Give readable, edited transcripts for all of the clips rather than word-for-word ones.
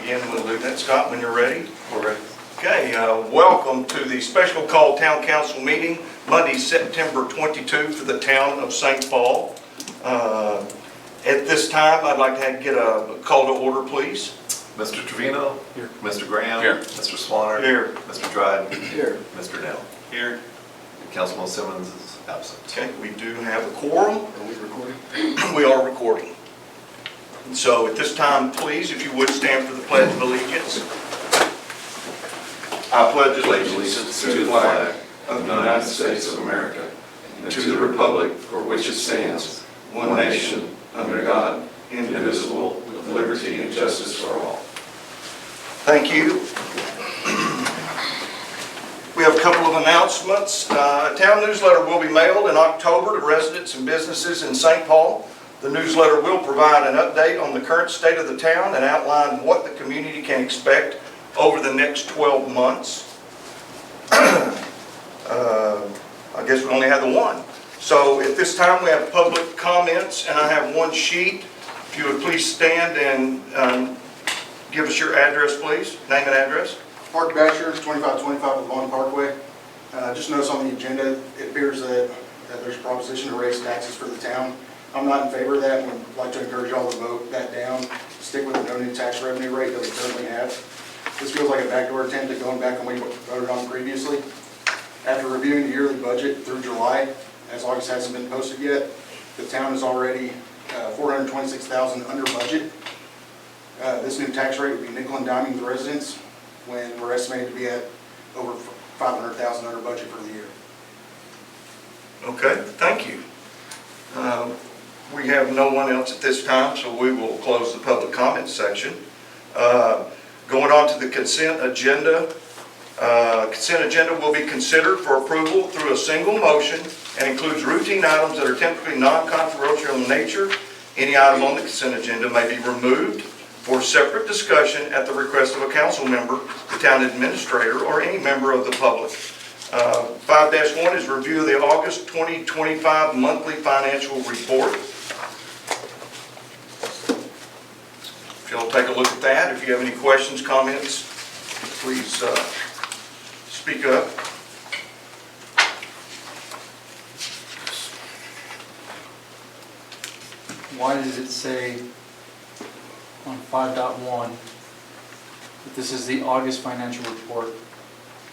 begin, we'll do that. Scott, when you're ready. We're ready. Okay, welcome to the special call town council meeting, Monday, September 22 for the town of St. Paul. At this time, I'd like to get a call to order, please. Mr. Trevino? Here. Mr. Graham? Here. Mr. Swanner? Here. Mr. Dryden? Here. Mr. Nell? Here. And Councilman Simmons is absent. Okay, we do have a quorum. Are we recording? We are recording. So at this time, please, if you would stand for the Pledge of Allegiance. I pledge allegiance to the flag of the United States of America and to the republic for which it stands, one nation, under God, indivisible, with liberty and justice for all. Thank you. We have a couple of announcements. A town newsletter will be mailed in October to residents and businesses in St. Paul. The newsletter will provide an update on the current state of the town and outline what the community can expect over the next 12 months. I guess we only have the one. So at this time we have public comments, and I have one sheet. If you would please stand and give us your address, please. Name and address. Mark Batcher, 2525 Lawn Parkway. Just notice on the agenda, it appears that there's a proposition to raise taxes for the town. I'm not in favor of that, and would like to encourage y'all to vote that down. Stick with the no new tax revenue rate that we currently have. This feels like a backdoor attempt at going back on what we voted on previously. After reviewing the yearly budget through July, as August hasn't been posted yet, the town is already $426,000 under budget. This new tax rate would be nickel and diming the residents when we're estimated to be at over $500,000 under budget for the year. Okay, thank you. We have no one else at this time, so we will close the public comment section. Going on to the consent agenda. Consent agenda will be considered for approval through a single motion and includes routine items that are typically non-controversial in nature. Any item on the consent agenda may be removed for separate discussion at the request of a council member, the town administrator, or any member of the public. 5-1 is review of the August 2025 monthly financial report. If you'll take a look at that, if you have any questions, comments, please speak up. Why does it say on 5.1 that this is the August financial report,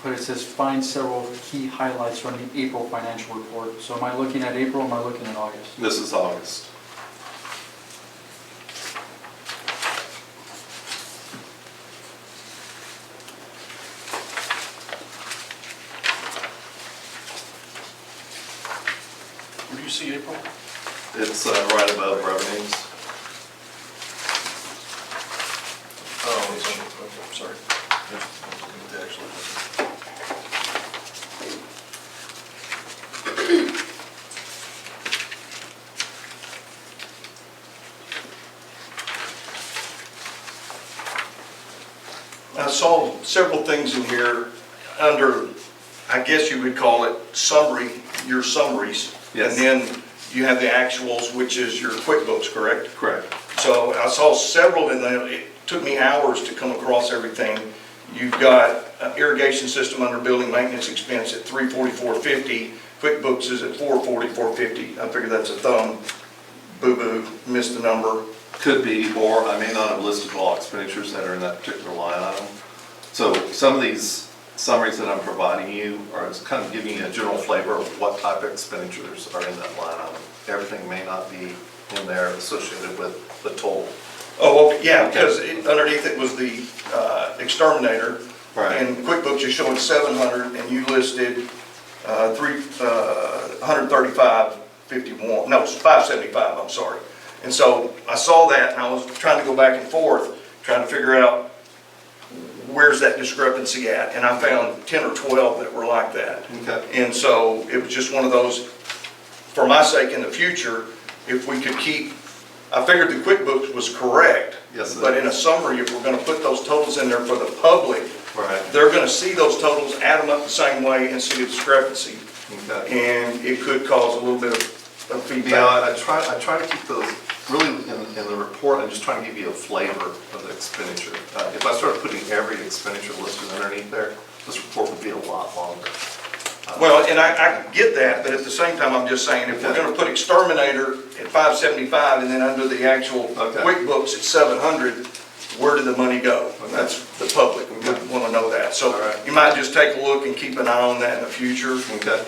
but it says find several key highlights from the April financial report? So am I looking at April or am I looking at August? This is August. Where do you see April? It's right above revenues. Oh, it's on, okay, I'm sorry. Yeah, I was looking at the actual. I saw several things in here under, I guess you would call it summary, your summaries. Yes. And then you have the actuals, which is your QuickBooks, correct? Correct. So I saw several in there. It took me hours to come across everything. You've got irrigation system under building maintenance expense at $344.50. QuickBooks is at $440.450. I figure that's a thumb boo-boo, missed the number. Could be, or I may not have listed all expenditures that are in that particular line item. So some of these summaries that I'm providing you are kind of giving you a general flavor of what type of expenditures are in that line item. Everything may not be in there associated with the total. Oh, okay, yeah, because underneath it was the exterminator. Right. And QuickBooks is showing 700, and you listed 135.51. No, it's 575. I'm sorry. And so I saw that, and I was trying to go back and forth, trying to figure out where's that discrepancy at, and I found 10 or 12 that were like that. Okay. And so it was just one of those, for my sake in the future, if we could keep, I figured the QuickBooks was correct. Yes, but in a summary, if we're going to put those totals in there for the public, Right. they're going to see those totals, add them up the same way, and see a discrepancy. Okay. And it could cause a little bit of feedback. Yeah, I try to keep those really, in the report, I'm just trying to give you a flavor of the expenditure. If I started putting every expenditure listed underneath there, this report would be a lot longer. Well, and I get that, but at the same time, I'm just saying, if we're gonna put exterminator at 575 and then under the actual Okay. QuickBooks at 700, where did the money go? That's the public, we would wanna know that. So All right. you might just take a look and keep an eye on that in the future, Okay.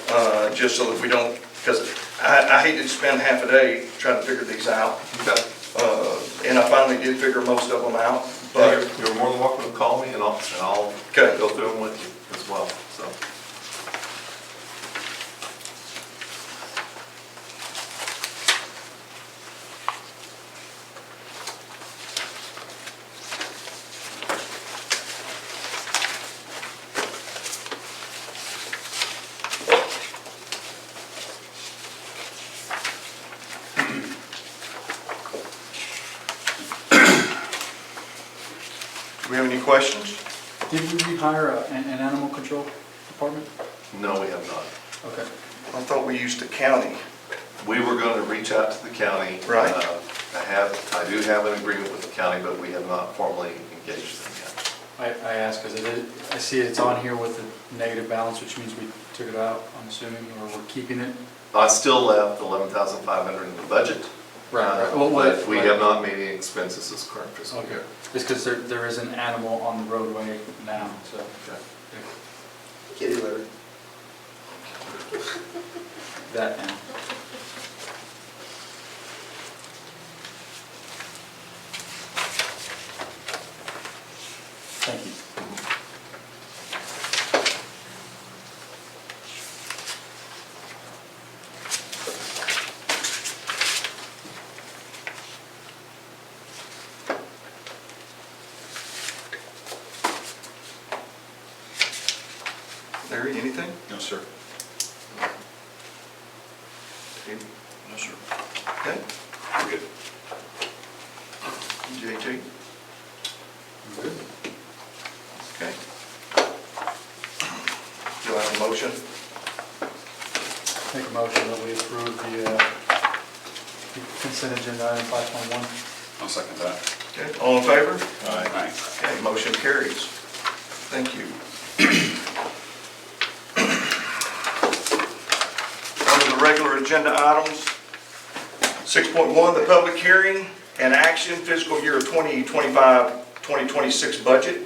just so that we don't, because I hate to spend half a day trying to figure these out. Okay. And I finally did figure most of them out, But but, you're more than welcome to call me and I'll Okay. go through them with you as well, so. do we have any questions? Did we rehire an animal control department? No, we have not. Okay. I thought we used the county. We were going to reach out to the county. Right. I do have an agreement with the county, but we have not formally engaged them yet. I asked because I see it's on here with the negative balance, which means we took it out, I'm assuming, or we're keeping it. I still left 11,500 in the budget. Well, But we have not made any expenses this current fiscal Okay. year. It's because there is an animal on the roadway now, so. Okay. Kitty litter. That now. Thank you. Larry, anything? No, sir. Steve? No, sir. Okay. We're good. JT? Good. Okay. Do I have a motion? Make a motion that we approve the consent agenda item 5.1. I'll second that. Okay, all in favor? Aye. Okay, motion carries. Thank you. Under the regular agenda items, 6.1, the public hearing and action fiscal year 2025-2026 budget.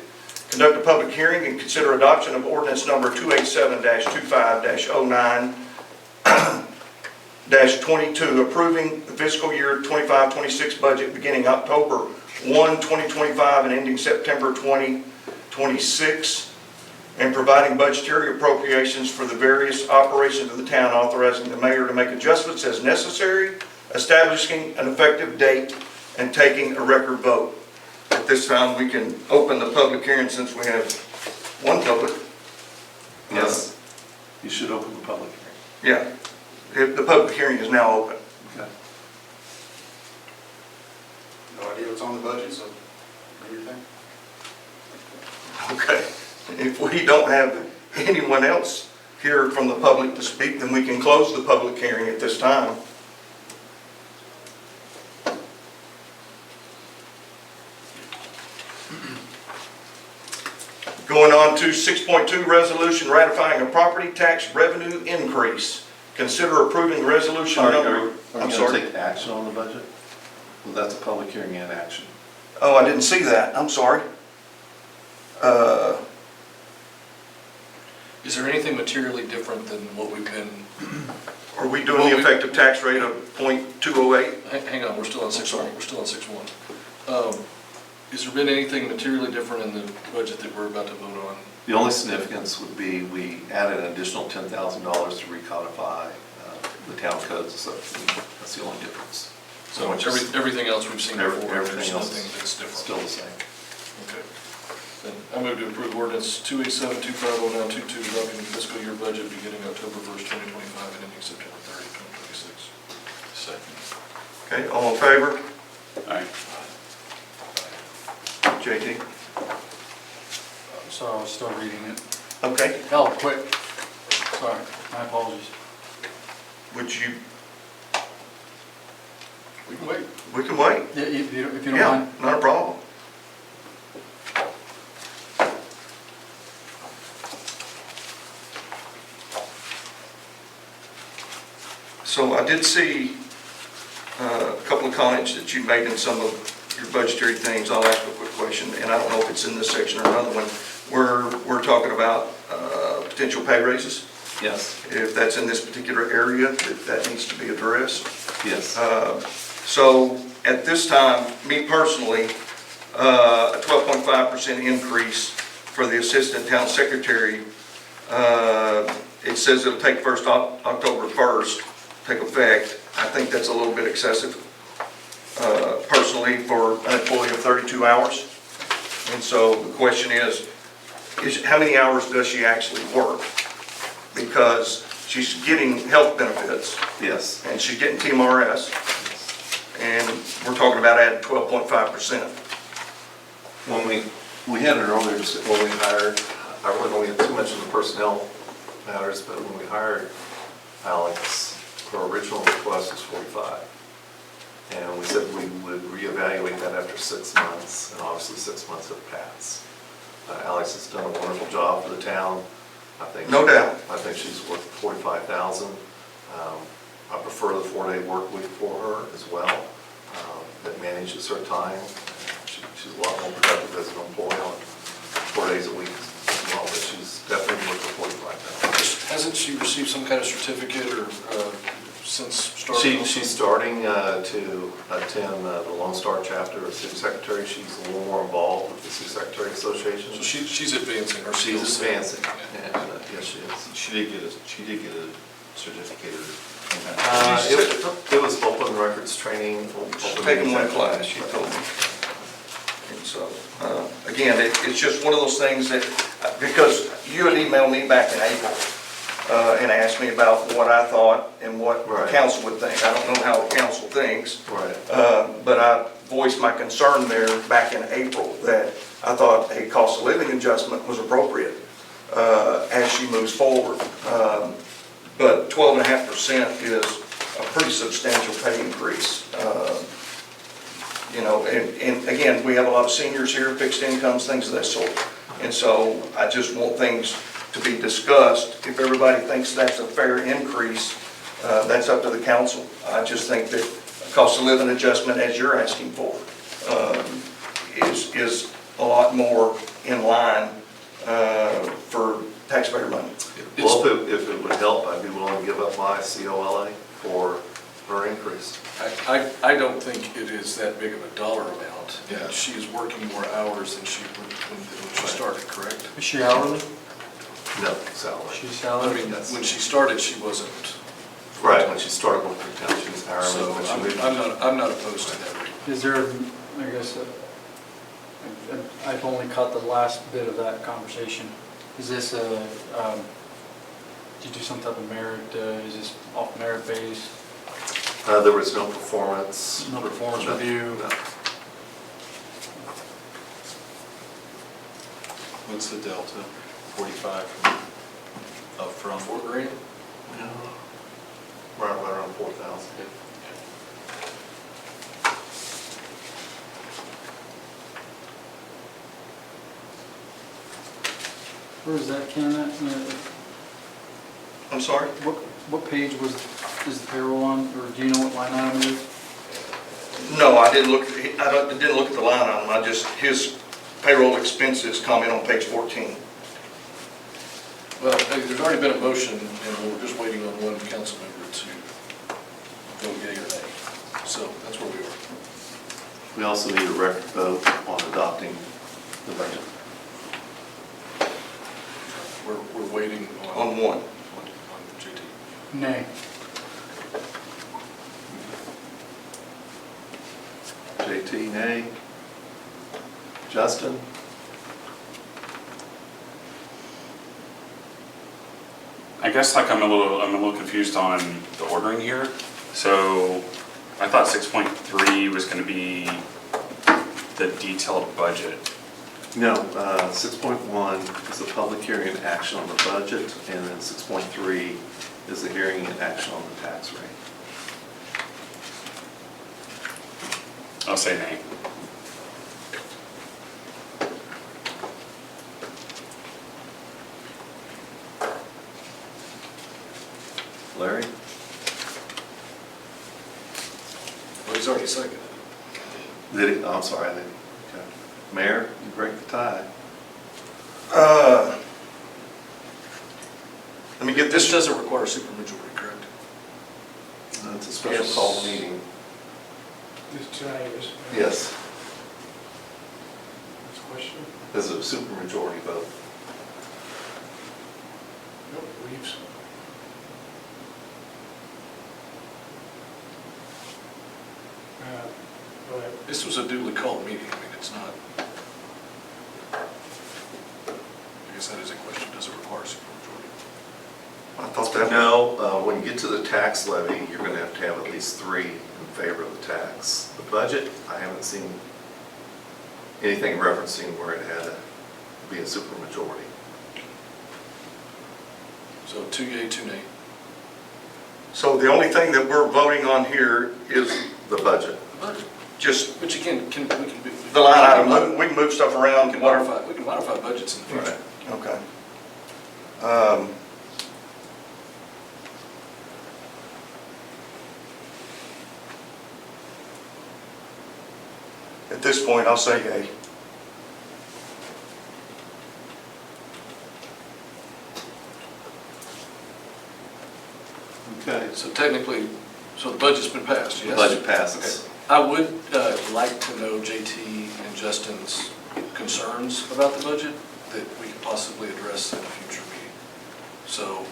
Conduct a public hearing and consider adoption of ordinance number 287-25-09-22, approving the fiscal year 25-26 budget beginning October 1, 2025 and ending September 2026, and providing budgetary appropriations for the various operations of the town, authorizing the mayor to make adjustments as necessary, establishing an effective date, and taking a record vote. At this time, we can open the public hearing since we have one public. Yes, you should open the public hearing. Yeah, the public hearing is now open. Okay. No idea what's on the budget, so do your thing. Okay, if we don't have anyone else here from the public to speak, then we can close the public hearing at this time. Going on to 6.2, resolution ratifying a property tax revenue increase. Consider approving resolution Are number, you I'm going to sorry. take action on the budget? Well, that's a public hearing and action. Oh, I didn't see that, I'm sorry. Is there anything materially different than what we've been, Are we doing the effective tax rate of .208? hang on, we're still on 6.1, we're still on 6.1. Has there been anything materially different in the budget that we're about to vote on? The only significance would be we added an additional $10,000 to recodify the town codes, so that's the only difference. So everything else we've seen before, there's Everything else nothing that's is different? still the same. Okay. Then I move to approve ordinance 287-250922, adopting the fiscal year budget beginning October 1st, 2025 and ending September 30, 2026. Second. Okay, all in favor? Aye. JT? So I was still reading it. Okay, Oh, quick. Sorry, my apologies. would you, We can wait. We can wait. Yeah, if you don't Yeah, mind. not a problem. So I did see a couple of comments that you made in some of your budgetary things. I'll ask a quick question, and I don't know if it's in this section or another one. We're talking about potential pay raises. Yes, If that's in this particular area, that needs to be addressed. yes. So at this time, me personally, a 12.5% increase for the assistant town secretary. It says it'll take October 1st, take effect. I think that's a little bit excessive, personally, for an employee of 32 hours. And so the question is how many hours does she actually work? Because she's getting health benefits, Yes. and she's getting TMRS, and we're talking about adding 12.5%. When we had an earlier, when we hired, I really don't get too much in the personnel matters, but when we hired Alex, her original request was 45. And we said we would reevaluate that after 6 months, and obviously 6 months have passed. Alex has done a wonderful job for the town. I think. No doubt. I think she's worth 45,000. I prefer the 4-day work week for her as well. That manages her time. She's a lot more productive as an employee on 4 days a week as well, but she's definitely worth the 45,000. Hasn't she received some kind of certificate or since starting? She's starting to attend the Lone Star chapter as city secretary. She's a little more involved with the city secretary association. So she's advancing her She's skills. advancing, and yes, she is. She did get a certificate or some kind It was open records training. She's taking one class, she told me. And so, again, it's just one of those things that, because you had emailed me back in April and asked me about what I thought and what the Right. council would think. I don't know how the council thinks. Right. But I voiced my concern there back in April that I thought a cost of living adjustment was appropriate as she moves forward. But 12.5% is a pretty substantial pay increase. You know, and again, we have a lot of seniors here, fixed incomes, things of that sort. And so I just want things to be discussed. If everybody thinks that's a fair increase, that's up to the council. I just think that a cost of living adjustment, as you're asking for, is a lot more in line for taxpayer money. Well, if it would help, I'd be willing to give up my COLA for her increase. I don't think it is that big of a dollar amount. Yeah. And she is working more hours than she when she started, correct? Is she hourly? No, salary. She's I salary? mean, when she started, she wasn't. Right, when she started working in town, she was hourly. So When she moved- I'm not opposed to that rate. Is there, I guess, I've only caught the last bit of that conversation. Is this a, do you do some type of merit, is this off merit based? There was no performance. No performance No, review? no. What's the delta? 45 from up from? $4 grand? No. Right around 4,000. Where is that, Ken? I'm sorry? What page is the payroll on, or do you know what line item it is? No, I didn't look at the line item. I just, his payroll expenses comment on page 14. Well, there's already been a motion, and we're just waiting on one council member to vote yea or nay. So that's where we are. We also need a record vote on adopting the budget. We're waiting On one. On JT. Nay. JT, nay. Justin? I guess like I'm a little confused on the ordering here. So I thought 6.3 was going to be the detailed budget. No, 6.1 is the public hearing and action on the budget, and then 6.3 is the hearing and action on the tax rate. I'll say nay. Larry? Well, he's already seconded. Did he? Oh, I'm sorry, I didn't. Okay. Mayor, you break the tie. Let me get This this, doesn't require a supermajority, correct? It's a special Yes. call meeting. Tonight is. Yes, Next question? this is a supermajority vote. Nope, leaves. But This was a duly called meeting, I mean, it's not. I guess that is a question, does it require a supermajority? I thought that, No, when you get to the tax levy, you're gonna have to have at least 3 in favor of the tax. The budget, I haven't seen anything referencing where it had to be a supermajority. So 2 yea, 2 nay. so the only thing that we're voting on here is The budget. just Which again, we can. the line item. We can move stuff around. We can modify budgets in the future. Right. Okay. At this point, I'll say yay. Okay. So technically, so the budget's been passed, The yes? budget passes. Okay. I would like to know JT and Justin's concerns about the budget that we could possibly address in a future meeting. So,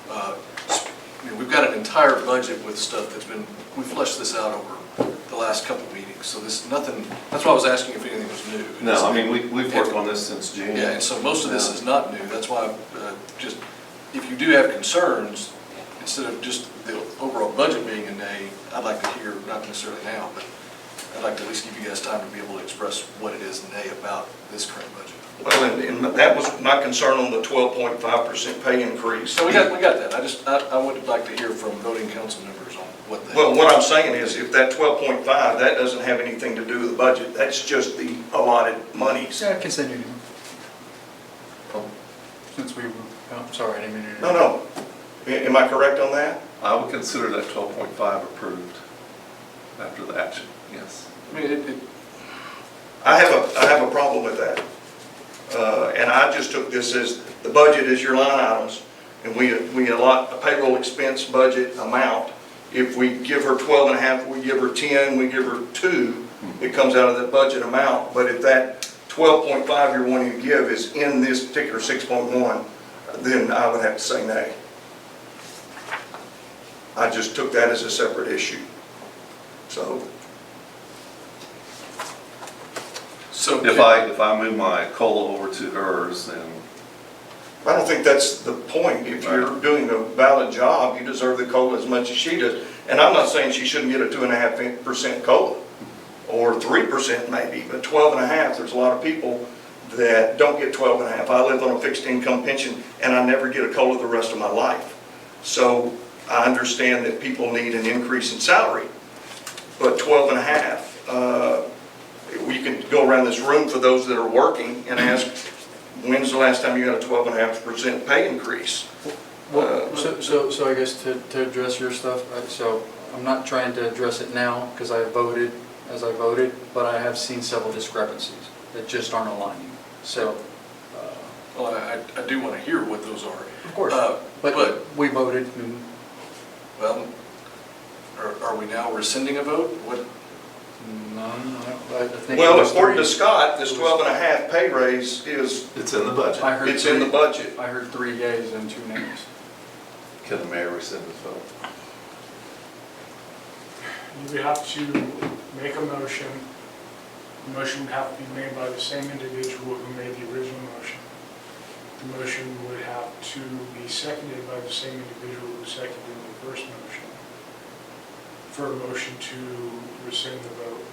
we've got an entire budget with stuff that's been, we fleshed this out over the last couple of meetings, so this, nothing, that's why I was asking if anything was new. No, I mean, we've worked on this since June. Yeah, and so most of this is not new, that's why, just, if you do have concerns, instead of just the overall budget being a nay, I'd like to hear, not necessarily now, but I'd like to at least give you guys time to be able to express what it is nay about this current budget. Well, and that was my concern on the 12.5% pay increase. So we got that, I would like to hear from voting council members on what they. Well, what I'm saying is, if that 12.5, that doesn't have anything to do with the budget, that's just the allotted monies. Yeah, consent union. Since we were, oh, sorry, I didn't mean to. No. Am I correct on that? I would consider that 12.5 approved after the action, yes. I mean, I have a problem with that. And I just took this as, the budget is your line items, and we allot a payroll expense budget amount. If we give her 12.5, we give her 10, we give her 2, it comes out of the budget amount. But if that 12.5 you're wanting to give is in this particular 6.1, then I would have to say nay. I just took that as a separate issue. So, so. If I move my COLA over to hers, then I don't think that's the point. If you're doing a valid job, you deserve the COLA as much as she does. And I'm not saying she shouldn't get a 2.5% COLA, or 3% maybe, but 12.5, there's a lot of people that don't get 12.5. I live on a fixed income pension, and I never get a COLA the rest of my life. So I understand that people need an increase in salary, but 12.5, you can go around this room for those that are working and ask, when's the last time you got a 12.5% pay increase? Well, so I guess to address your stuff, so I'm not trying to address it now because I voted as I voted, but I have seen several discrepancies that just aren't aligning. So, Well, I do want to hear what those are. of course, But, but we voted and well, are we now rescinding a vote? What, I think. it Well, was according to 3. Scott, this 12.5 pay raise is, it's in the budget. I heard it's in the 3 budget. I heard 3 yeas and 2 nays. Can the mayor rescind his vote? You would have to make a motion. The motion would have to be made by the same individual who made the original motion. The motion would have to be seconded by the same individual who seconded the first motion for a motion to rescind the vote.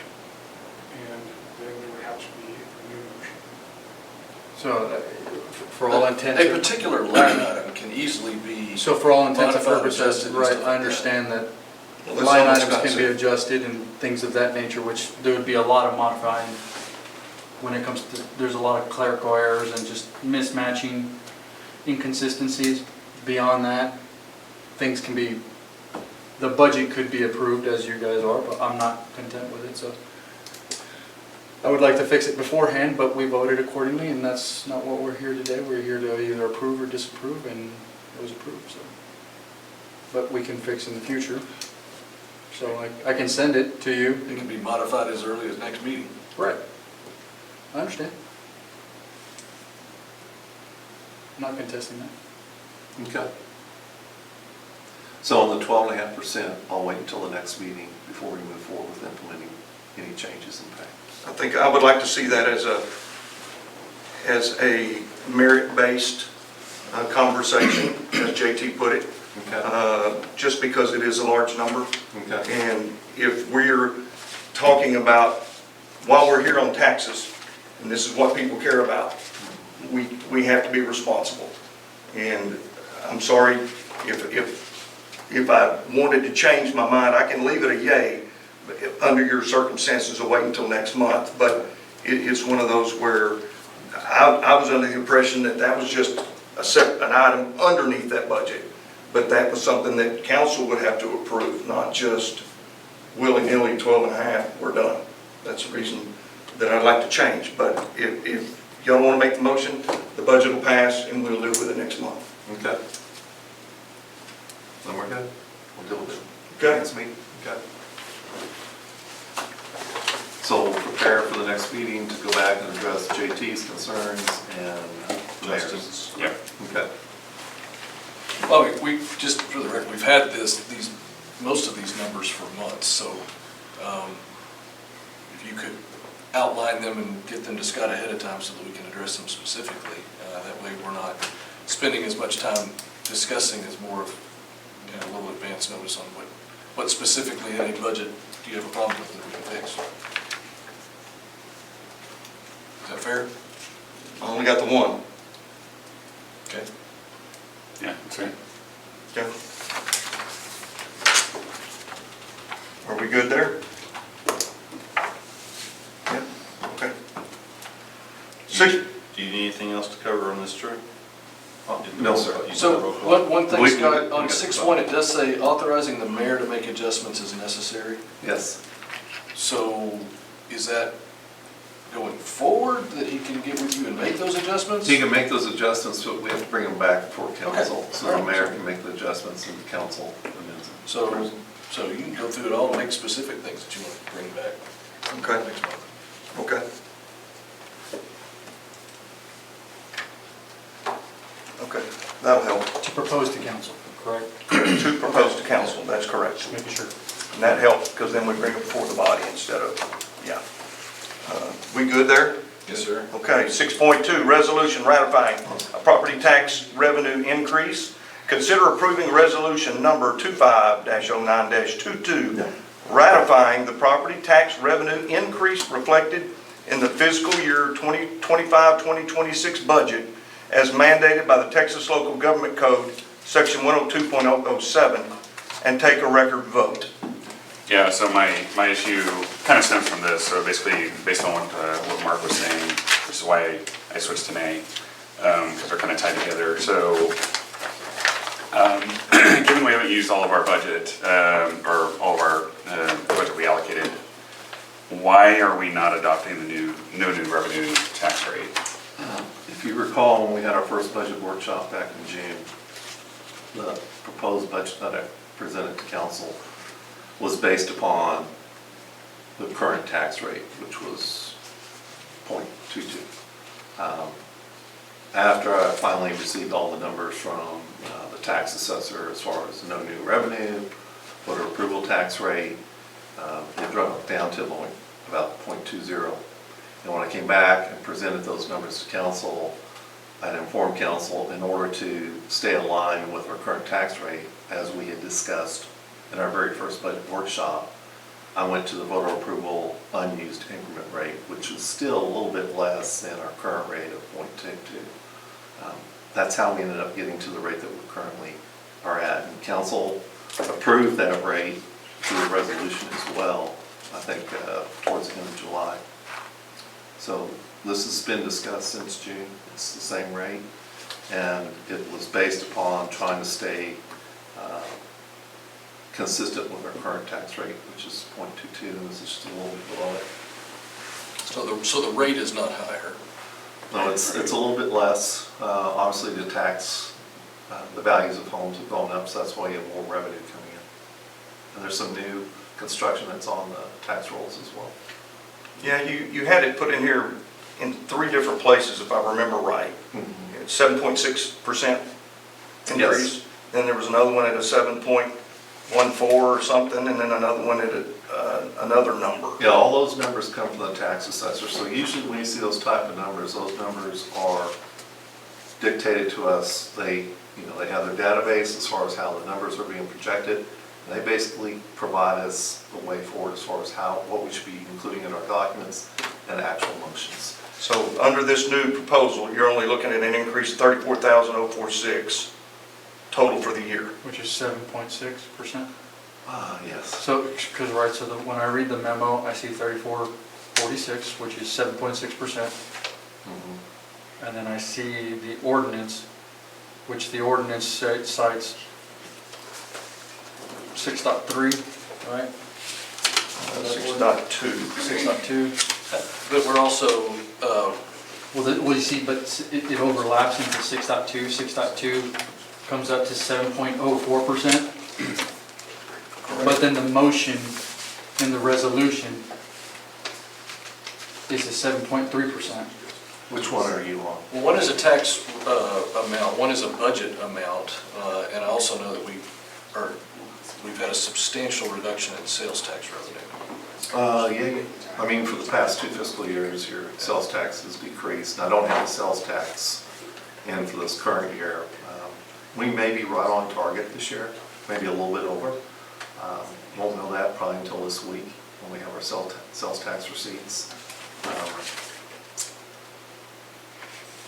And then there would have to be a new motion. So, for all intents. a particular line item can easily be. So for all intents and modified, purposes, adjusted, and right, stuff like I that. understand that Well, that's line almost items can be concept. adjusted and things of that nature, which there would be a lot of modifying when it comes to, there's a lot of clerical errors and just mismatching inconsistencies. Beyond that, things can be, the budget could be approved as you guys are, but I'm not content with it, so. I would like to fix it beforehand, but we voted accordingly, and that's not what we're here today. We're here to either approve or disapprove, and it was approved, so. But we can fix in the future. So I can send it to you. It can be modified as early as next meeting. Right. I understand. I'm not contesting that. Okay. So on the 12.5%, I'll wait until the next meeting before we move forward with implementing any changes in pay. I think I would like to see that as a merit-based conversation, as JT put it, Okay. just because it is a large number. Okay. And if we're talking about, while we're here on taxes, and this is what people care about, we have to be responsible. And I'm sorry, if I wanted to change my mind, I can leave it a yay, under your circumstances, or wait until next month. But it's one of those where I was under the impression that that was just an item underneath that budget. But that was something that council would have to approve, not just willy-nilly 12.5, we're done. That's the reason that I'd like to change. But if y'all want to make the motion, the budget will pass and we'll live with it next month. Okay. Then we're good. We'll deal with it. Okay. Next meeting. Okay. So we'll prepare for the next meeting to go back and address JT's concerns and mayor's. Justin's. Yeah. Okay. Well, we, just for the record, we've had most of these numbers for months, so if you could outline them and get them to Scott ahead of time so that we can address them specifically. That way we're not spending as much time discussing as more of, a little advance notice on what specifically in a budget do you have a problem with that we can fix. Is that fair? I only got the one. Okay. Yeah, that's right. Okay. Are we good there? Yeah, okay. Do you need anything else to cover on this, Drew? No, sir. So, one thing, We- Scott, we on got 6.1, it does say authorizing the mayor to make adjustments as necessary. Yes. So, is that going forward, that he can get with you and make those adjustments? He can make those adjustments, but we have to bring them back before council. Okay. So the mayor can make the adjustments and the council amends them. So you can go through it all and make specific things that you want to bring back Okay, next month. okay. Okay, that'll help. To propose to council, correct? To propose to council, that's correct. Just making sure. And that helps, because then we bring it before the body instead of, yeah. We good there? Yes, sir. Okay, 6.2, resolution ratifying a property tax revenue increase. Consider approving resolution number 25-09-22, ratifying the property tax revenue increase reflected in the fiscal year 2025-2026 budget as mandated by the Texas Local Government Code, section 102.007, and take a record vote. Yeah, so my issue kind of stems from this. So basically, based on what Mark was saying, which is why I switched to May, because they're kind of tied together. So given we haven't used all of our budget, or all of our budget we allocated, why are we not adopting the no new revenue tax rate? If you recall, when we had our first budget workshop back in June, the proposed budget that I presented to council was based upon the current tax rate, which was 0.22. After I finally received all the numbers from the tax assessor as far as no new revenue, voter approval tax rate, it dropped down to about 0.20. And when I came back and presented those numbers to council, I'd informed council in order to stay aligned with our current tax rate, as we had discussed in our very first budget workshop, I went to the voter approval unused increment rate, which is still a little bit less than our current rate of 0.22. That's how we ended up getting to the rate that we currently are at. And council approved that rate to a resolution as well, I think towards the end of July. So this has been discussed since June. It's the same rate. And it was based upon trying to stay consistent with our current tax rate, which is 0.22, and this is just a little bit below it. So the rate is not higher. No, it's a little bit less. Obviously, the tax, the values of homes have gone up, so that's why you have more revenue coming in. And there's some new construction that's on the tax rolls as well. Yeah, you had it put in here in 3 different places, if I remember right. It's 7.6% increase. Then there was another one at a 7.14 or something, and then another one at another number. Yeah, all those numbers come from the tax assessor. So usually when you see those type of numbers, those numbers are dictated to us. They have their database as far as how the numbers are being projected. And they basically provide us the way forward as far as what we should be including in our documents and actual motions. So under this new proposal, you're only looking at an increase of 34,046 total for the year. Which is 7.6%. Yes. So, because, right, so when I read the memo, I see 3446, which is 7.6%. And then I see the ordinance, which the ordinance cites 6.3, right? 6.2. 6.2. But we're also, Well, you see, but it overlaps into 6.2. 6.2 comes up to 7.04%. But then the motion in the resolution is a 7.3%. Which one are you on? well, one is a tax amount, one is a budget amount, and I also know that we've had a substantial reduction in sales tax revenue. Yeah, I mean, for the past 2 fiscal years, your sales tax has decreased. And I don't have the sales tax in for this current year. We may be right on target this year, maybe a little bit over. Won't know that probably until this week when we have our sales tax receipts.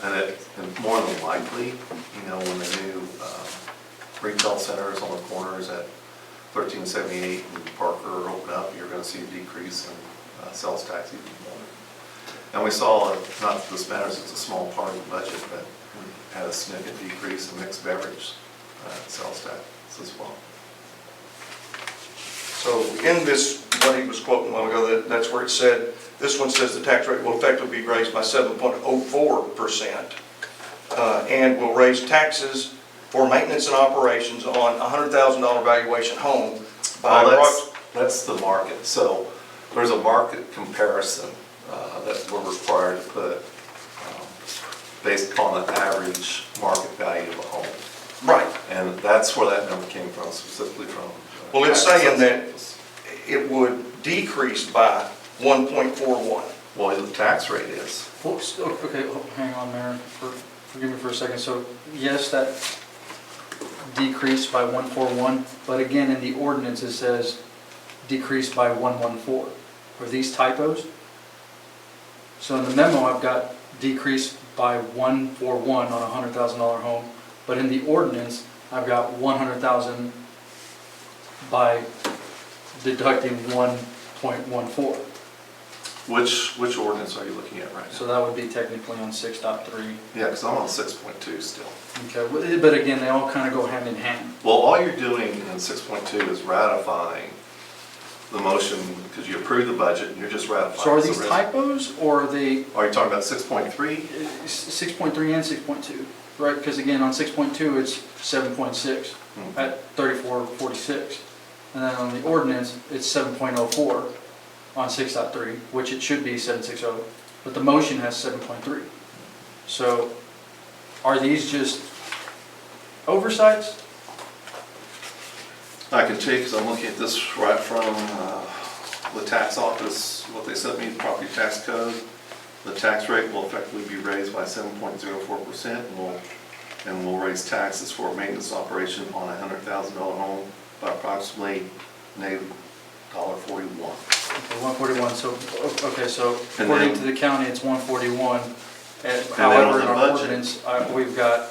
And more than likely, when the new retail centers on the corners at 1378 and Parker open up, you're going to see a decrease in sales tax even more. And we saw, not that this matters, it's a small part of the budget, but we had a significant decrease in mixed beverage sales tax as well. So in this, what he was quoting a while ago, that's where it said, this one says the tax rate will effectively be raised by 7.04%, and will raise taxes for maintenance and operations on a $100,000 valuation home by That's the market. So there's a market comparison that we're required to put based upon the average market value of a home. Right. And that's where that number came from, specifically from. Well, it's saying that it would decrease by 1.41. Well, the tax rate is. Okay, hang on, Mayor, forgive me for a second. So, yes, that decreased by 141, but again, in the ordinance, it says decreased by 114. Are these typos? So in the memo, I've got decreased by 141 on a $100,000 home, but in the ordinance, I've got 100,000 by deducting 1.14. Which ordinance are you looking at right now? So that would be technically on 6.3. Yeah, because I'm on 6.2 still. Okay, but again, they all kind of go hand in hand. Well, all you're doing in 6.2 is ratifying the motion, because you approved the budget, and you're just ratifying. So are these typos, or are they Are you talking about 6.3? 6.3 and 6.2? Right, because again, on 6.2, it's 7.6 at 3446. And then on the ordinance, it's 7.04 on 6.3, which it should be 7.60, but the motion has 7.3. So are these just oversights? I can check, because I'm looking at this right from the tax office, what they sent me, the property tax code. The tax rate will effectively be raised by 7.04%, and we'll raise taxes for maintenance operation on a $100,000 home by approximately $1.41. Okay, 141, so, okay, so And according then- to the county, it's 141. then However, on in the our budget- ordinance, we've got,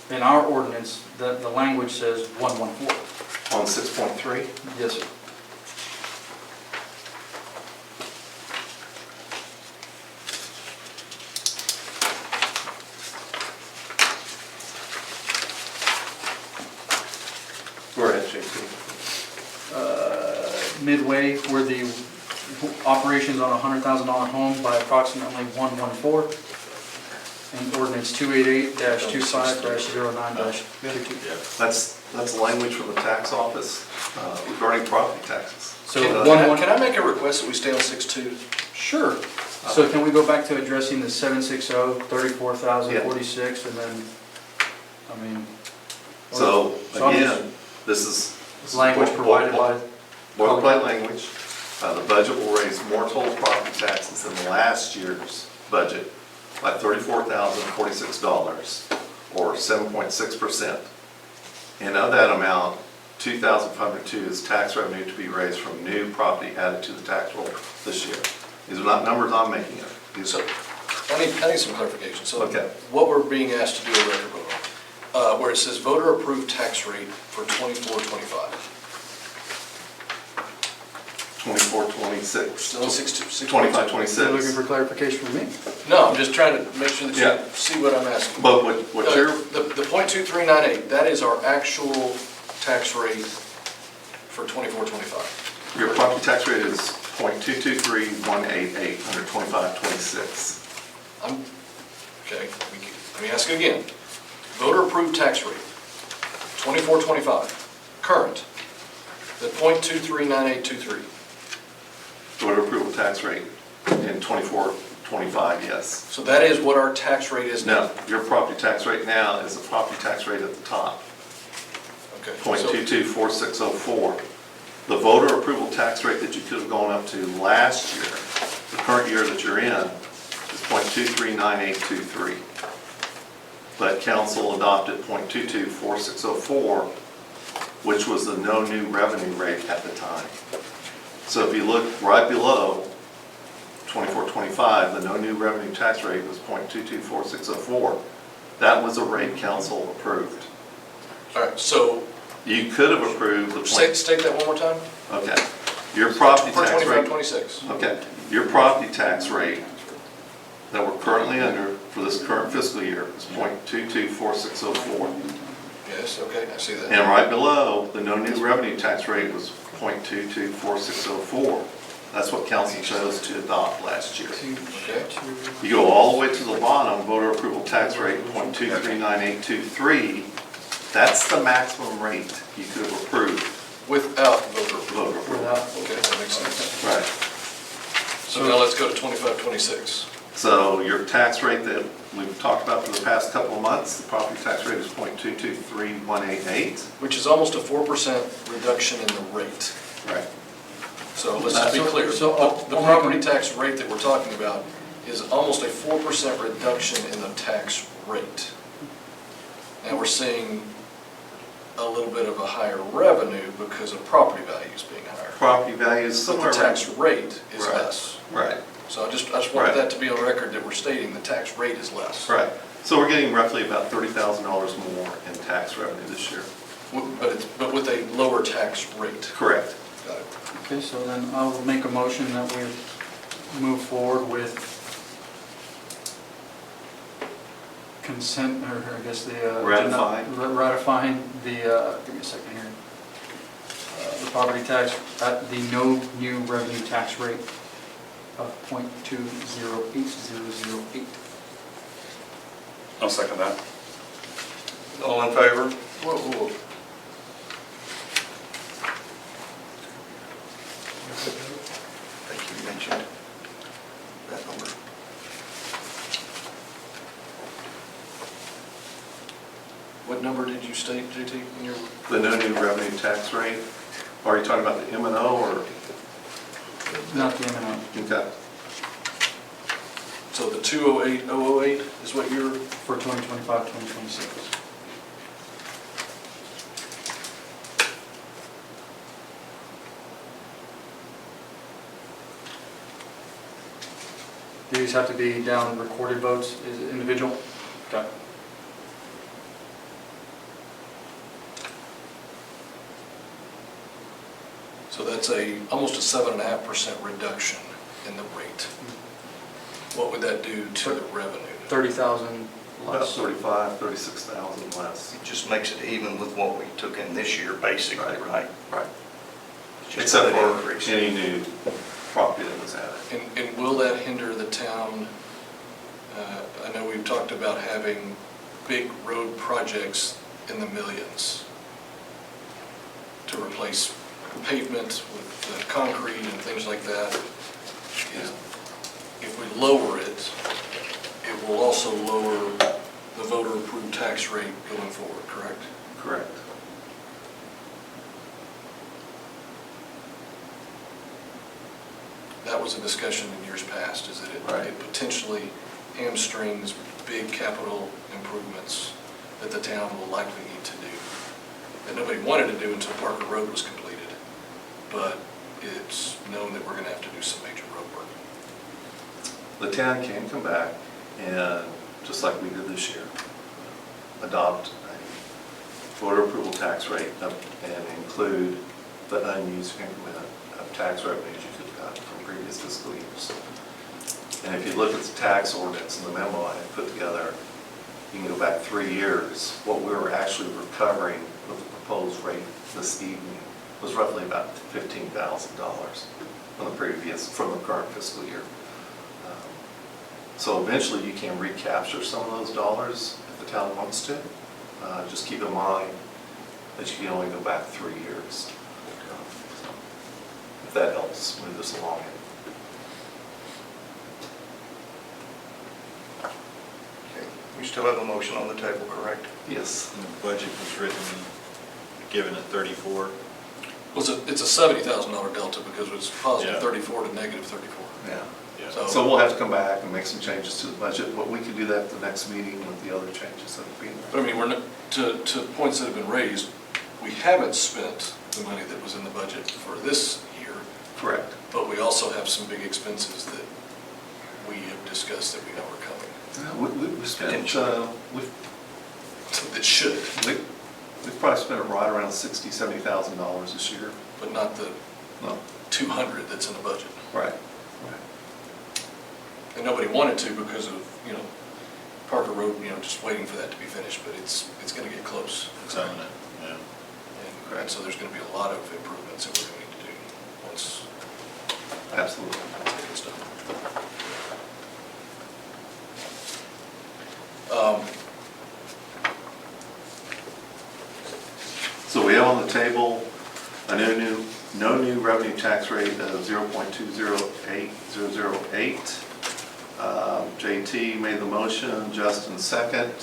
in our ordinance, the language says 114. On 6.3? Yes, sir. midway for the operations on a $100,000 home by approximately 114. And ordinance 288-25-09-22. That's language from the tax office regarding property taxes. So Can I make a request that we stay on 6.2? Sure. So can we go back to addressing the 760, 34,046, and then, I mean. So I'm again, this is. Language provided by. Boilerplate language. The budget will raise more total property taxes than last year's budget by $34,046, or 7.6%. And of that amount, $2,502 is tax revenue to be raised from new property added to the tax roll this year. These are not numbers I'm making up. These So, are, I need some clarification. So Okay. what we're being asked to do a record vote on, where it says voter approved tax rate for 24-25. 24, 26, Still on 6.2. 25, You're looking 26. for clarification from me? No, I'm just trying to make sure that Yeah. you see what I'm asking. But what you're, The .2398, that is our actual tax rate for 24-25. your property tax rate is .223188 under 2526. Okay, let me ask it again. Voter approved tax rate, 24-25, current, the .239823. Voter approval tax rate in 24, 25, yes. So that is what our tax rate is now? No, your property tax rate now is the property tax rate at the top, Okay. .224604. The voter approval tax rate that you could have gone up to last year, the current year that you're in, is .239823. But council adopted .224604, which was the no new revenue rate at the time. So if you look right below 2425, the no new revenue tax rate was .224604. That was a rate council approved. All right, so You could have approved the state that one more time? Okay. Your property For tax rate. 25-26. Okay. Your property tax rate that we're currently under for this current fiscal year is .224604. Yes, okay, I see that. And right below, the no new revenue tax rate was .224604. That's what council chose to adopt last year. Okay. You go all the way to the bottom, voter approval tax rate .239823. That's the maximum rate you could have approved. Without voter approval. Voter approval. Okay, that makes sense. Right. So now let's go to 25-26. So your tax rate that we've talked about for the past couple of months, the property tax rate is .223188. Which is almost a 4% reduction in the rate. Right. So let's just be clear. So, The property tax rate that we're talking about is almost a 4% reduction in the tax rate. And we're seeing a little bit of a higher revenue because of property values being higher. Property values But somewhere the around. tax rate is Right. less. Right, So I just Right. wanted that to be on record that we're stating the tax rate is less. right. So we're getting roughly about $30,000 more in tax revenue this year. But with a lower tax rate. Correct. Got it. Okay, so then I will make a motion that we move forward with consent, or I guess the. Ratifying the, give me a second here. The property tax at the no new revenue tax rate of .208008. I'll second that. All in favor? Whoa, whoa, whoa. I think you mentioned that number. What number did you state, JT, in your? The no new revenue tax rate, are you talking about the M and O or? Not the M&O. Okay. So the 208008 is what you're, For 2025, 2026. These have to be down recorded votes, is it individual? Okay. so that's almost a 7.5% reduction in the rate. What would that do to the revenue? 30,000 About less. 35, 36,000 less. It just makes it even with what we took in this year, basically, right? Right. Except that for increase. any new property that was added. And will that hinder the town? I know we've talked about having big road projects in the millions to replace pavement with concrete and things like that. If we lower it, it will also lower the voter-approved tax rate going forward, correct? Correct. That was a discussion in years past, is that Right. it potentially hamstrings big capital improvements that the town will likely need to do, that nobody wanted to do until Parker Road was completed. But it's known that we're going to have to do some major road work. The town can come back and, just like we did this year, adopt a voter approval tax rate and include the unused increment of tax revenues you could cut from previous fiscal years. And if you look at the tax ordinance and the memo I had put together, you can go back 3 years. What we were actually recovering with the proposed rate this evening was roughly about $15,000 from the current fiscal year. So eventually you can recapture some of those dollars if the town wants to. Just keep in mind that you can only go back 3 years. If that helps move this along. Okay. We still have a motion on the table, correct? Yes. And the budget was written, given at 34. Well, it's a $70,000 delta because it's positive Yeah. 34 to negative 34. Yeah. Yeah. So we'll have to come back and make some changes to the budget, but we can do that at the next meeting with the other changes that have been But there. I mean, we're not, to points that have been raised, we haven't spent the money that was in the budget for this year, Correct. but we also have some big expenses that we have discussed that we know are coming, We've spent, that should, we've probably spent right around $60,000, $70,000 this year. but not the No, 200 that's in the budget. right. And nobody wanted to because of, Parker Road, just waiting for that to be finished, but it's going to get close. It's on it, yeah. And so there's going to be a lot of improvements that we're going to need to do once Absolutely. it's done. So we have on the table a no new revenue tax rate of 0.208008. JT made the motion, Justin second.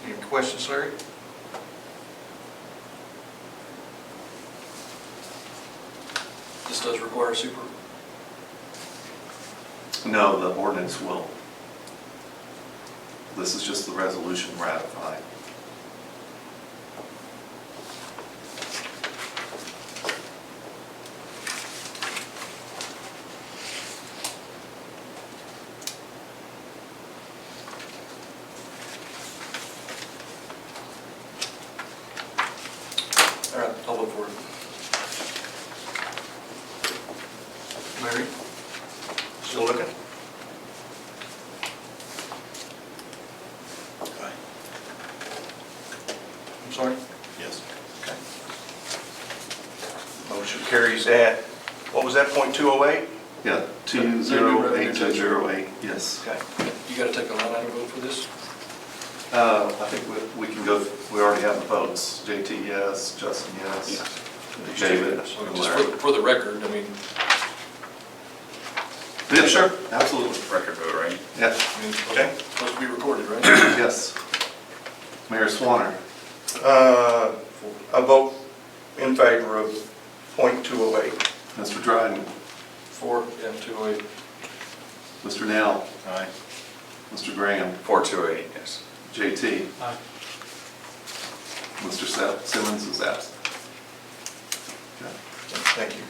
Any questions, Larry? This does require super, No, the ordinance will. This is just the resolution ratifying. all right, I'll look for it. Larry? Still looking? Okay. I'm sorry? Yes. Okay. Motion carries at, what was that, .208? Yeah, 208208, yes. Okay. You got to take a line item vote for this? I think we can go, we already have the votes. JT, yes. Justin, yes. David. Just and Larry. for the record, I mean, Yeah, sure, absolutely. Record vote, right? Yeah, Okay. supposed to be recorded, right? yes. Mayor Swanner. A vote in favor of .208. Mr. Dryden. 208. Mr. Nell. Aye. Mr. Graham. 4208, yes. JT. Aye. Mr. Simmons is absent. Okay. Thank you.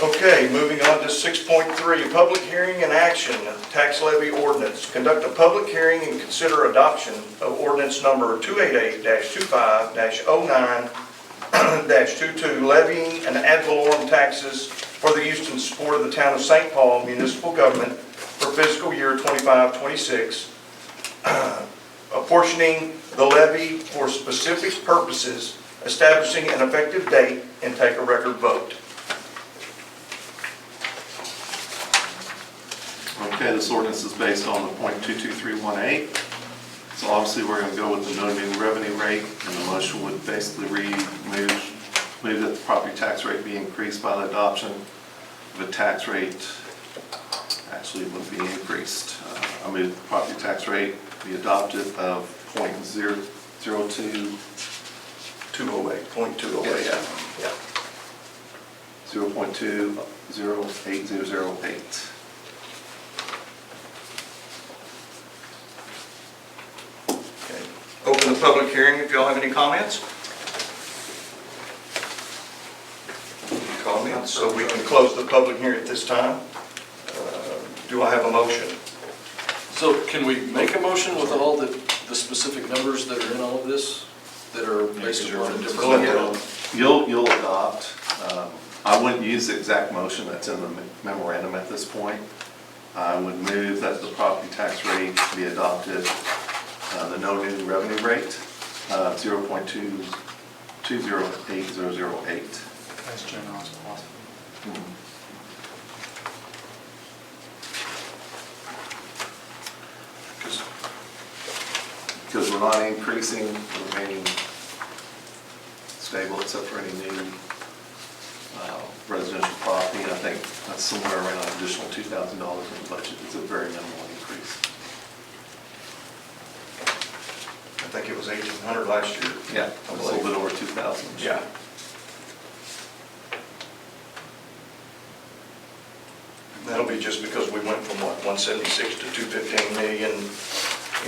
Okay, moving on to 6.3, public hearing and action, tax levy ordinance. Conduct a public hearing and consider adoption of ordinance number 288-25-09-22, levying an ad valorem taxes for the use and support of the town of St. Paul municipal government for fiscal year 25-26. A apportioning the levy for specific purposes, establishing an effective date, and take a record vote. Okay, this ordinance is based on the .22318. So obviously, we're going to go with the no new revenue rate, and the motion would basically read, move that the property tax rate be increased by the adoption of a tax rate, actually it would be increased. I move the property tax rate be adopted of .002. 208, .208, yeah. 0.208008. Okay. Open the public hearing if y'all have any comments. Comments, so we can close the public hearing at this time. Do I have a motion? So can we make a motion with all the specific numbers that are in all of this, that are based on a different? Go ahead. You'll adopt, I wouldn't use the exact motion that's in the memorandum at this point. I would move that the property tax rate be adopted, the no new revenue rate, 0.220808. As general as possible. Because we're not increasing, we're remaining stable except for any new residential property. I think that's somewhere around an additional $2,000 in the budget. It's a very minimal increase. I think it was 1,800 last year. Yeah, it's a little bit over 2,000. Yeah. That'll be just because we went from what, 176 to 215 million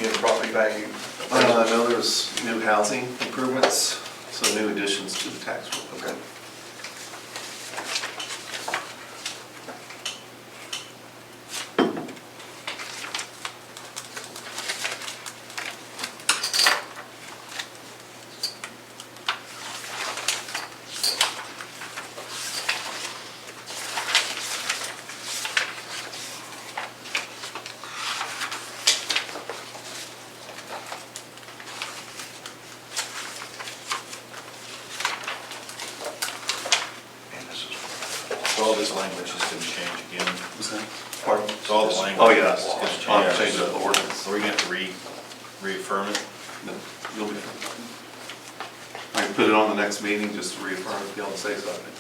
in property value. I know there's new housing improvements, so new additions to the tax rate. Okay. So all this language is going to change again. Pardon? So all the language. Oh, yeah, is going to change. I'll change the ordinance. So we're going to have to reaffirm it? No, you'll be fine. I can put it on the next meeting just to reaffirm if y'all say something.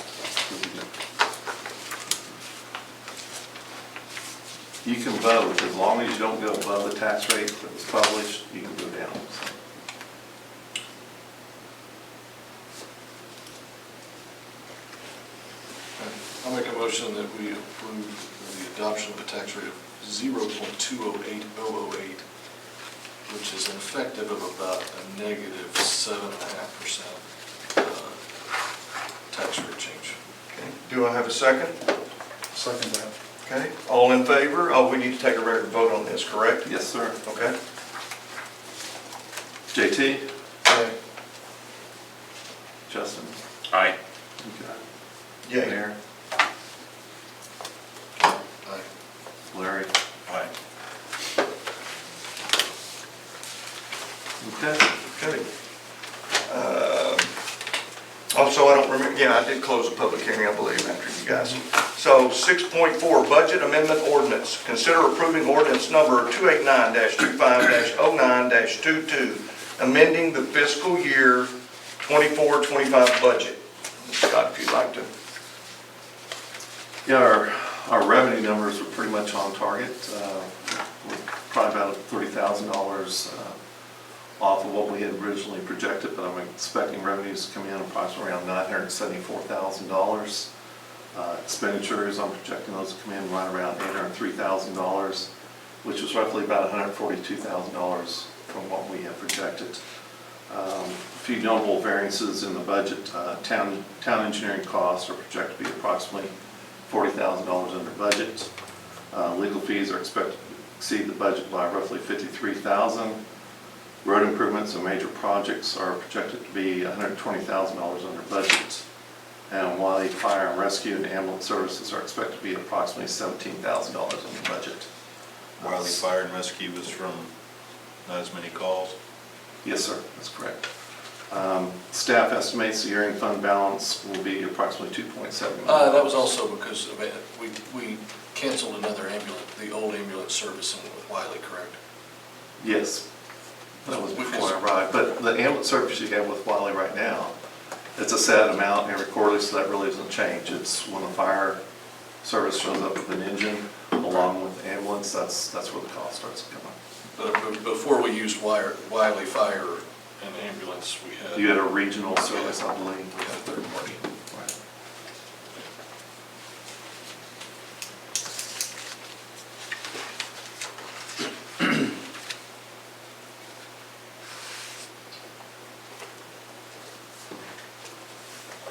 You can vote, as long as you don't go above the tax rate that was published, you can go down. So. I'll make a motion that we approve the adoption of a tax rate of 0.208008, which is effective of about a -7.5% tax rate change. Okay. Do I have a second? Second that. Okay. All in favor? Oh, we need to take a record vote on this, correct? Yes, sir. Okay. JT? Okay. Justin? Aye. Okay. Yay. Mayor? Aye. Larry? Aye. Okay. Okay. Also, I don't remember, yeah, I did close the public hearing, I believe, after you guys. So 6.4, Budget Amendment Ordinance. Consider approving ordinance number 289-25-09-22, amending the fiscal year 24-25 budget. Scott, if you'd like to. Yeah, our revenue numbers are pretty much on target. We're probably about $30,000 off of what we had originally projected, but I'm expecting revenues to come in approximately around $974,000. Expenditures, I'm projecting those to come in right around $803,000, which is roughly about $142,000 from what we had projected. A few notable variances in the budget. Town engineering costs are projected to be approximately $40,000 under budget. Legal fees are expected to exceed the budget by roughly $53,000. Road improvements and major projects are projected to be $120,000 under budget. And while fire and rescue and ambulance services are expected to be approximately $17,000 under budget. Wiley Fire and Rescue was from not as many calls? Yes, sir, that's correct. Staff estimates the year-end fund balance will be approximately $2.7 million. That was also because of it. We canceled another ambulance, the old ambulance service with Wiley, correct? Yes, that was before I arrived, but the ambulance service you have with Wiley right now, it's a set amount every quarterly, so that really doesn't change. It's when the fire service shows up with an engine along with the ambulance, that's where the cost starts to come up. But before we used Wiley Fire and ambulance, we had. You had a regional service, I believe. We had a third party. Right.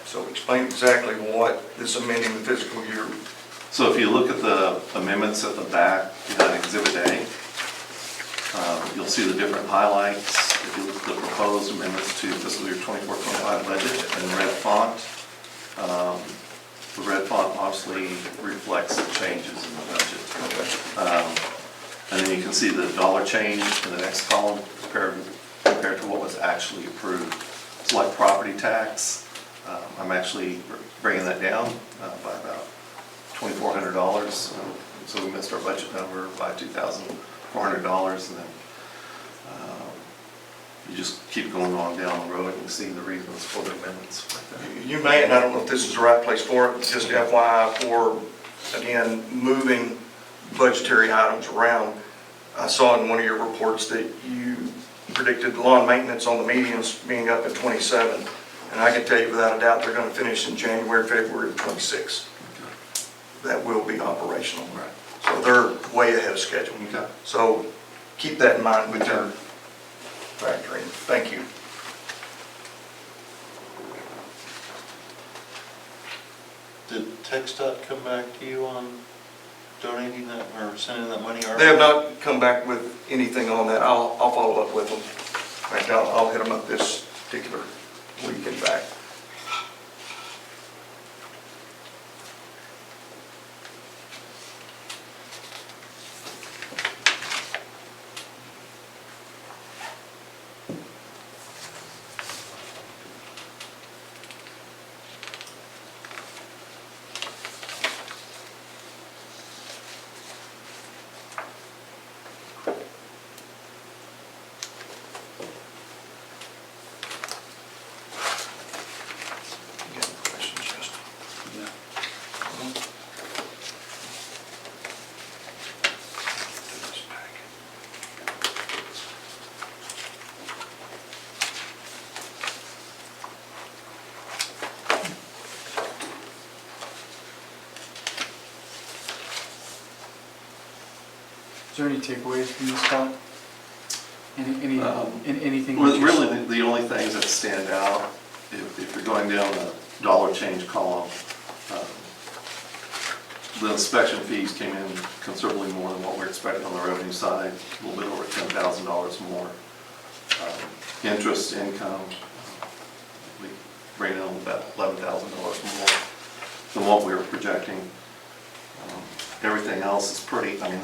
So explain exactly what this amending the fiscal year. So if you look at the amendments at the back, you got Exhibit A. You'll see the different highlights. If you look at the proposed amendments to fiscal year 24-25 budget in red font, the red font obviously reflects the changes in the budget. And then you can see the dollar change in the next column compared to what was actually approved. It's like property tax. I'm actually bringing that down by about $2,400. So we missed our budget number by $2,400, and then you just keep going on down the road and see the reasons for the amendments right there. You may, and I don't know if this is the right place for it, just FYI for, again, moving budgetary items around. I saw in one of your reports that you predicted lawn maintenance on the medians being up in 27. And I can tell you without a doubt, they're going to finish in January, February of 26. That will be operational. Right. So they're way ahead of schedule. Okay. So keep that in mind with your factoring. Thank you. Did TxDOT come back to you on donating that or sending that money? They have not come back with anything on that. I'll follow up with them. In fact, I'll hit them up this particular week and back. You got any questions, Justin? Do this back. Is there any takeaways from this, Scott? Anything? Well, that you really, saw? the only things that stand out, if you're going down the dollar change column, the inspection fees came in considerably more than what we're expecting on the revenue side, a little bit over $10,000 more. Interest income, we bring in about $11,000 more than what we were projecting. Everything else is pretty, I mean,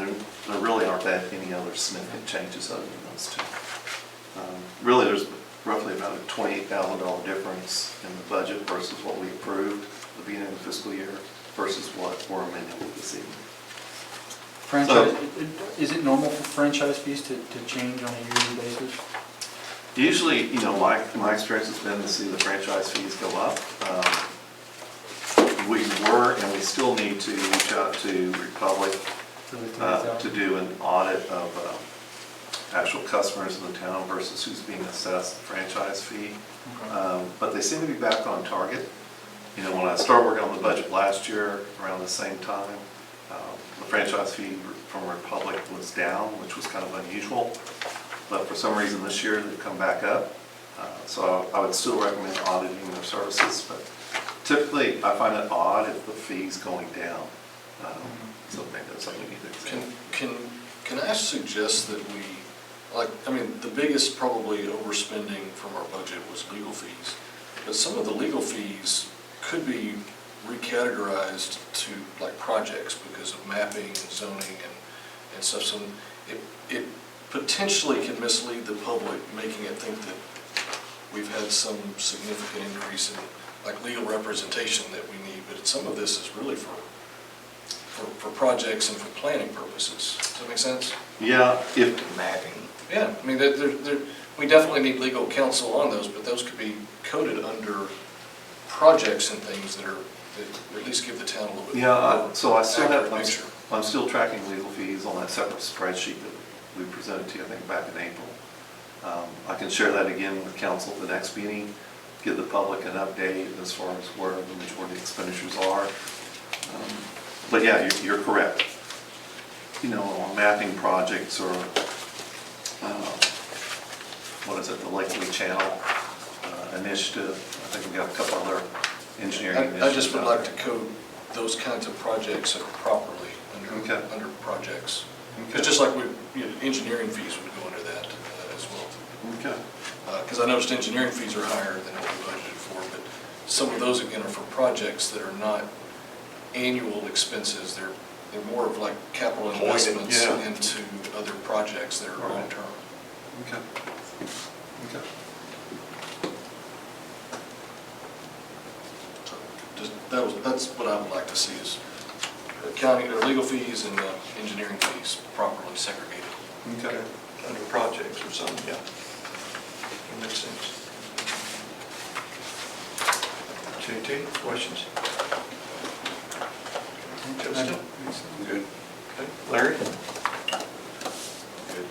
there really aren't that any other significant changes other than those two. Really, there's roughly about a $28,000 difference in the budget versus what we approved at the beginning of the fiscal year versus what we're amending this evening. Franchise, is it normal for franchise fees to change on a yearly basis? Usually, you know, my experience has been to see the franchise fees go up. We were, and we still need to reach out to Republic to do an audit of actual customers in the town versus who's being assessed the franchise fee. Okay. But they seem to be back on target. You know, when I started working on the budget last year, around the same time, the franchise fee from Republic was down, which was kind of unusual. But for some reason this year, they've come back up. So I would still recommend auditing their services, but typically I find it odd if the fee's going down. So maybe that's something we need to examine. Can I suggest that we, the biggest probably overspending from our budget was legal fees. But some of the legal fees could be recategorized to like projects because of mapping and zoning and stuff. So potentially can mislead the public, making it think that we've had some significant increase in like legal representation that we need, but some of this is really for projects and for planning purposes. Does that make sense? Yeah, if, Mapping. Yeah, I mean, we definitely need legal counsel on those, but those could be coded under projects and things that at least give the town a little bit more so I still have, accurate picture. I'm still tracking legal fees on that separate spreadsheet that we presented to you, I think, back in April. I can share that again with council at the next meeting, give the public an update as far as where the majority of expenditures are. But yeah, you're correct. You know, on mapping projects or, what is it, the Lakely Channel initiative, I think we got a couple other engineering initiatives. I just would out like to code those kinds of projects properly Okay. under projects. there. It's just like engineering fees would go under that as well. Okay. Because I noticed engineering fees are higher than what we budgeted for, but some of those again are for projects that are not annual expenses. They're more of like capital investments yeah. into other projects that are Right. long-term. Okay. Okay. So that's what I would like to see is accounting or legal fees and engineering fees properly segregated. Okay. Under projects or something, yeah. That makes sense. JT, questions? Justin? Good. Okay. Larry? Good.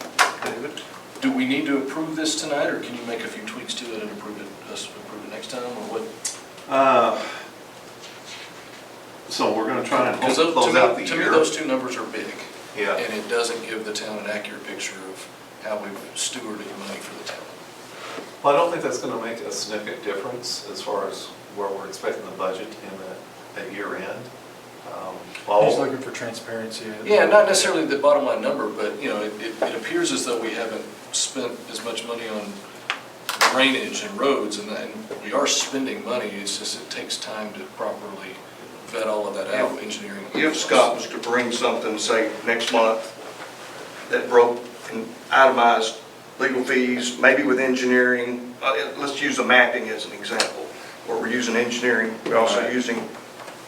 David? Do we need to approve this tonight, or can you make a few tweaks to it and approve it next time, or what? So we're gonna try and Because close out the to me, year. those two numbers are big. Yeah. And it doesn't give the town an accurate picture of how we've stewarded money for the town. Well, I don't think that's gonna make a significant difference as far as where we're expecting the budget at year end. He's looking for transparency. Yeah, not necessarily the bottom line number, but, you know, it appears as though we haven't spent as much money on drainage and roads, and we are spending money, it's just it takes time to properly vet all of that out, engineering. If Scott was to bring something, say, next month, that broke and itemized legal fees, maybe with engineering, let's use the mapping as an example, where we're using engineering, we're also Right. using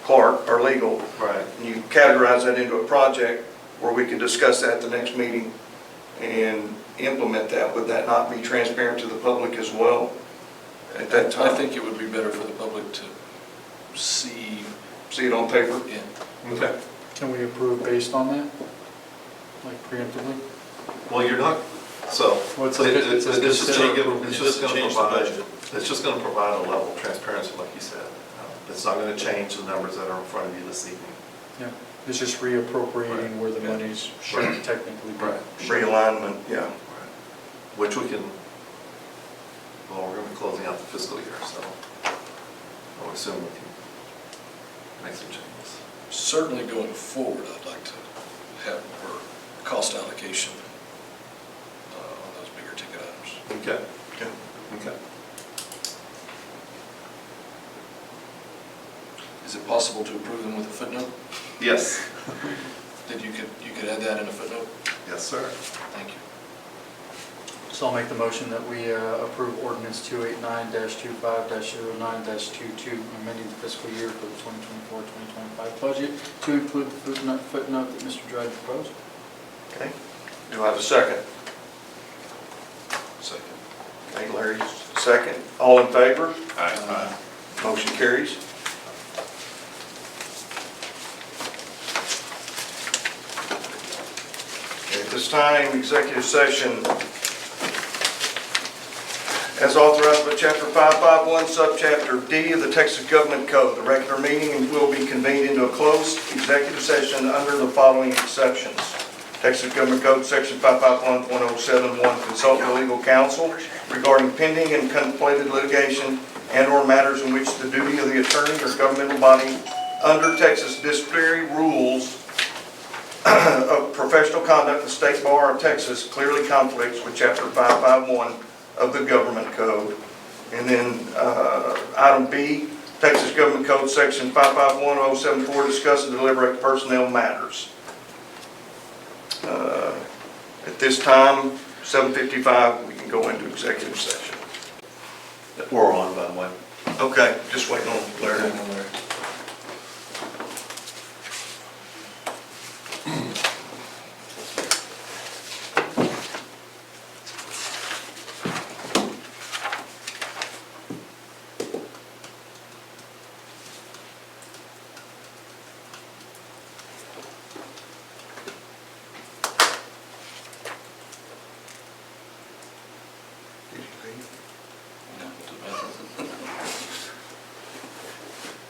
Clark, our legal. Right. And you categorize that into a project where we can discuss that at the next meeting and implement that. Would that not be transparent to the public as well at that time? I think it would be better for the public to see, See it on paper? yeah. Okay. Can we approve based on that? Like preemptively? Well, you're not, so, Well, it's it- a- it's it's a just consider gonna approval. it's just gonna Change the provide, budget. it's just gonna provide a level of transparency, like you said. It's not gonna change the numbers that are in front of you this evening. Yeah, it's just reappropriating Right. where the Yeah. money's should Right. technically be. Right. Realignment, yeah. Which we can, well, we're gonna be closing out the fiscal year, so I would assume we can make some changes. Certainly going forward, I'd like to have more cost allocation on those bigger ticket items. Okay. Yeah. Okay. Is it possible to approve them with a footnote? Yes. That you could add that in a footnote? Yes, sir. Thank you. So I'll make the motion that we approve ordinance 289-25-09-22, amending the fiscal year for the 2024-2025 budget to include the footnote that Mr. Dryden proposed. Okay. Do I have a second? Second. Okay, Larry's second. All in favor? Aye. Motion carries. Okay, at this time, executive session, as authorized by Chapter 551, Subchapter D of the Texas Government Code, the regular meeting will be convened into a closed executive session under the following exceptions. Texas Government Code, Section 551.071, consult with legal counsel regarding pending and contemplated litigation and/or matters in which the duty of the attorney or governmental body under Texas disciplinary rules of professional conduct, the State Bar of Texas clearly conflicts with Chapter 551 of the Government Code. And then item B, Texas Government Code, Section 551.074, discuss and deliberate personnel matters. At this time, 7:55, we can go into executive session. We're on, by the way. Okay, just waiting on Larry.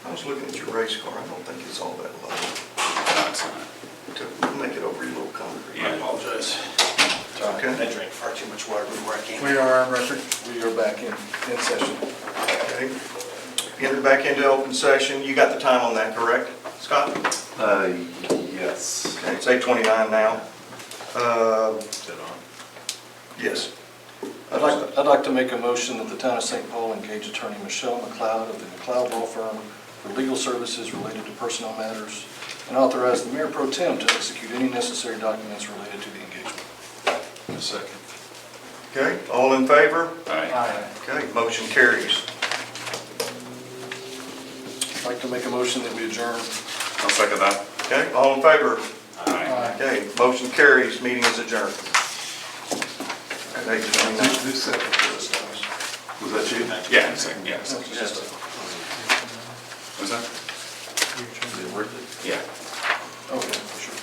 I was looking at your race car, I don't think it's all that low. No, it's not. To make it over your little concrete. Yeah. Apologize. Okay. I drank far too much water before I came. We are on record. We are back in session. Okay. Enter back into open session. You got the time on that, correct, Scott? Yes. Okay, it's 8:29 now. Is it on? Yes. I'd like to make a motion that the town of St. Paul engage attorney Michelle McLeod of the McLeod Law Firm for legal services related to personnel matters and authorize the mayor pro tem to execute any necessary documents related to the engagement. A second. Okay, all in favor? Aye. Aye. Okay, motion carries. I'd like to make a motion that we adjourn. I'll second that. Okay, all in favor? Aye. Aye. Okay, motion carries, meeting is adjourned. At 8:29. Who seconded this? Was that you? Yeah, second, yeah. second. Just Was that? Yeah. Okay, sure.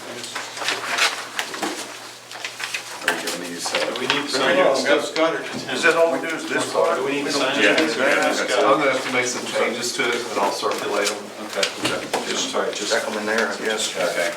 Are you giving these? Do we need to There sign you go. it, Scott, or Is that all we do is this part? Do we need to sign it? Yeah. I'm gonna have to make some changes to it, and I'll circulate them. Okay. Just, sorry, just. Check them in there, I guess. Okay.